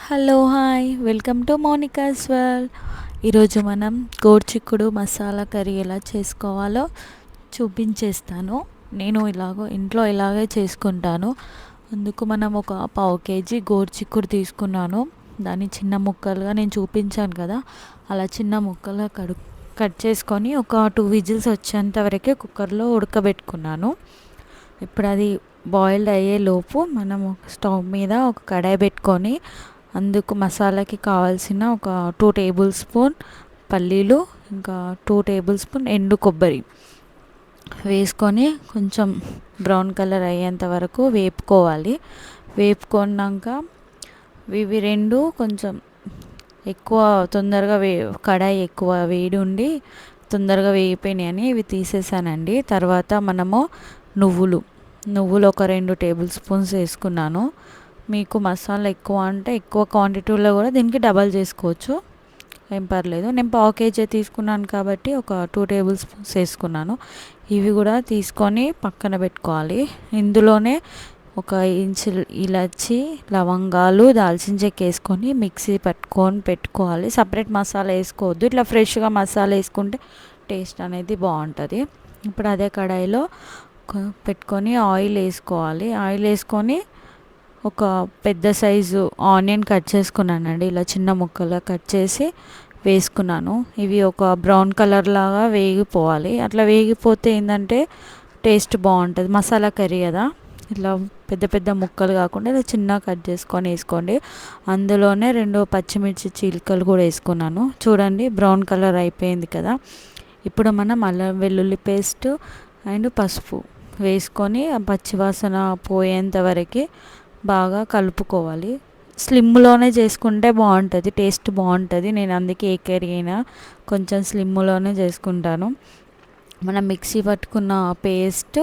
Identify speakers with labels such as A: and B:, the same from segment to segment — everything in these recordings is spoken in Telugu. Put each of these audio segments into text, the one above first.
A: Hello hi welcome to Monica's world. ఈరోజు మనం గోరుచిక్కుడు మసాలా కర్రీ ఎలా చేసుకోవాలో చూపించేస్తాను. నేను ఇంట్లో ఇలాగే చేసుకుంటాను. అందుకు మనం ఒక పావు కేజీ గోరుచిక్కుడు తీసుకున్నాను. దాన్ని చిన్న ముక్కలుగా నేను చూపించాను కదా, అలా చిన్న ముక్కలుగా కట్ చేసుకొని ఒక 2 విజిల్స్ వచ్చేంత వరకే కుక్కర్లో ఉడకబెట్టుకున్నాను. ఇప్పుడు అది బాయిల్డ్ అయ్యేలోపు మనము స్టవ్ మీద ఒక కడాయి పెట్టుకొని అందుకు మసాలాకి కావాల్సిన ఒక 2 టేబుల్ స్పూన్ పల్లీలు, ఇంకా 2 టేబుల్ స్పూన్ ఎండు కొబ్బరి వేసుకొని కొంచెం బ్రౌన్ కలర్ అయ్యేంత వరకు వేపుకోవాలి. వేపుకున్నాక ఇవి రెండు కొంచెం ఎక్కువ తొందరగా కడాయి ఎక్కువ వేడి ఉండి తొందరగా వేగిపోయినాయి అని ఇవి తీసేసానండి. తర్వాత మనము నువ్వులు ఒక 2 టేబుల్ స్పూన్స్ వేసుకున్నాను. మీకు మసాలా ఎక్కువ అంటే ఎక్కువ క్వాంటిటీలో కూడా దీనికి డబల్ చేసుకోవచ్చు, ఏం పర్లేదు. నేను పావు కేజీ తీసుకున్నాను కాబట్టి ఒక 2 టేబుల్ స్పూన్స్ వేసుకున్నాను. ఇవి కూడా తీసుకొని పక్కన పెట్టుకోవాలి. ఇందులోనే ఒక ఇంచు ఇలాచి, లవంగాలు, దాల్చిన చెక్క వేసుకొని మిక్సీ పెట్టుకోవాలి. సపరేట్ మసాలా వేసుకోవద్దు, ఇట్లా ఫ్రెష్గా మసాలా వేసుకుంటే టేస్ట్ అనేది బాగుంటుంది. ఇప్పుడు అదే కడాయిలో పెట్టుకొని ఆయిల్ వేసుకోవాలి. ఆయిల్ వేసుకొని ఒక పెద్ద సైజు ఆనియన్ కట్ చేసుకున్నానండి. ఇలా చిన్న ముక్కలుగా కట్ చేసి వేసుకున్నాను. ఇవి ఒక బ్రౌన్ కలర్ లాగా వేగిపోవాలి. అట్లా వేగిపోతే ఏంటంటే టేస్ట్ బాగుంటుంది. మసాలా కర్రీ కదా, ఇట్లా పెద్ద పెద్ద ముక్కలు కాకుండా ఇలా చిన్నగా కట్ చేసుకొని వేసుకోండి. అందులోనే 2 పచ్చిమిర్చి చీలికలు కూడా వేసుకున్నాను. చూడండి బ్రౌన్ కలర్ అయిపోయింది కదా. ఇప్పుడు మనం అల్లం వెల్లుల్లి పేస్ట్ అండ్ పసుపు వేసుకొని ఆ పచ్చివాసన పోయేంత వరకు బాగా కలుపుకోవాలి. స్లిమ్లోనే చేసుకుంటే బాగుంటుంది, టేస్ట్ బాగుంటుంది. నేను అందుకే ఏ కర్రీ అయినా కొంచెం స్లిమ్లోనే చేసుకుంటాను. మనం మిక్సీ పట్టుకున్న పేస్ట్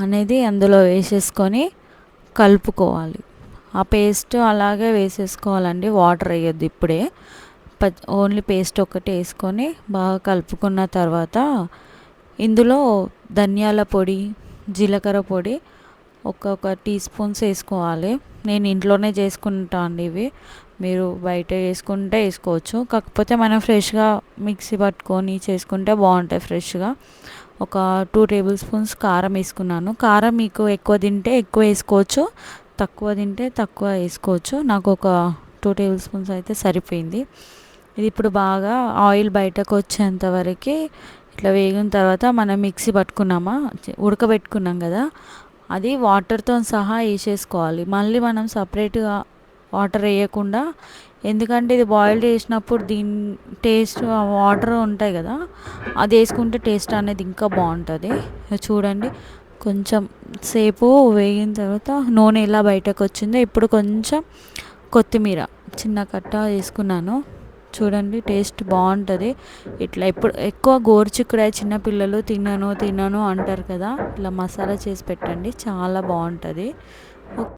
A: అనేది అందులో వేసేసుకొని కలుపుకోవాలి. ఆ పేస్ట్ అలాగే వేసేసుకోవాలండి, వాటర్ వేయొద్దు ఇప్పుడే. ఓన్లీ పేస్ట్ ఒకటి వేసుకొని బాగా కలుపుకున్న తర్వాత ఇందులో ధనియాల పొడి, జీలకర్ర పొడి ఒక్కొక్క టీ స్పూన్స్ వేసుకోవాలి. నేను ఇంట్లోనే చేసుకుంటా అండి ఇవి. మీరు బయట వేసుకుంటే వేసుకోవచ్చు, కాకపోతే మనం ఫ్రెష్గా మిక్సీ పట్టుకొని చేసుకుంటే బాగుంటాయి ఫ్రెష్గా. ఒక 2 టేబుల్ స్పూన్స్ కారం వేసుకున్నాను. కారం మీకు ఎక్కువ తింటే ఎక్కువ వేసుకోవచ్చు, తక్కువ తింటే తక్కువ వేసుకోవచ్చు. నాకు ఒక 2 టేబుల్ స్పూన్స్ అయితే సరిపోయింది. ఇది ఇప్పుడు బాగా ఆయిల్ బయటకు వచ్చేంత వరకు ఇట్లా వేగిన తర్వాత మనం మిక్సీ ఉడకబెట్టుకున్నాం కదా, అది వాటర్తో సహా వేసేసుకోవాలి. మళ్ళీ మనం సపరేట్గా వాటర్ వేయకుండా, ఎందుకంటే ఇది బాయిల్ చేసినప్పుడు దీని టేస్ట్ వాటర్ ఉంటాయి కదా, అది వేసుకుంటే టేస్ట్ అనేది ఇంకా బాగుంటుంది. చూడండి కొంచెం సేపు వేగిన తర్వాత నూనె ఎలా బయటకు వచ్చిందో, ఇప్పుడు కొంచెం కొత్తిమీర చిన్న కట్ట వేసుకున్నాను. చూడండి టేస్ట్ బాగుంటుంది. ఇట్లా ఇప్పుడు ఎక్కువ గోరుచిక్కుడుకాయ చిన్నపిల్లలు తినను అంటారు కదా, ఇట్లా మసాలా చేసి పెట్టండి, చాలా బాగుంటుంది.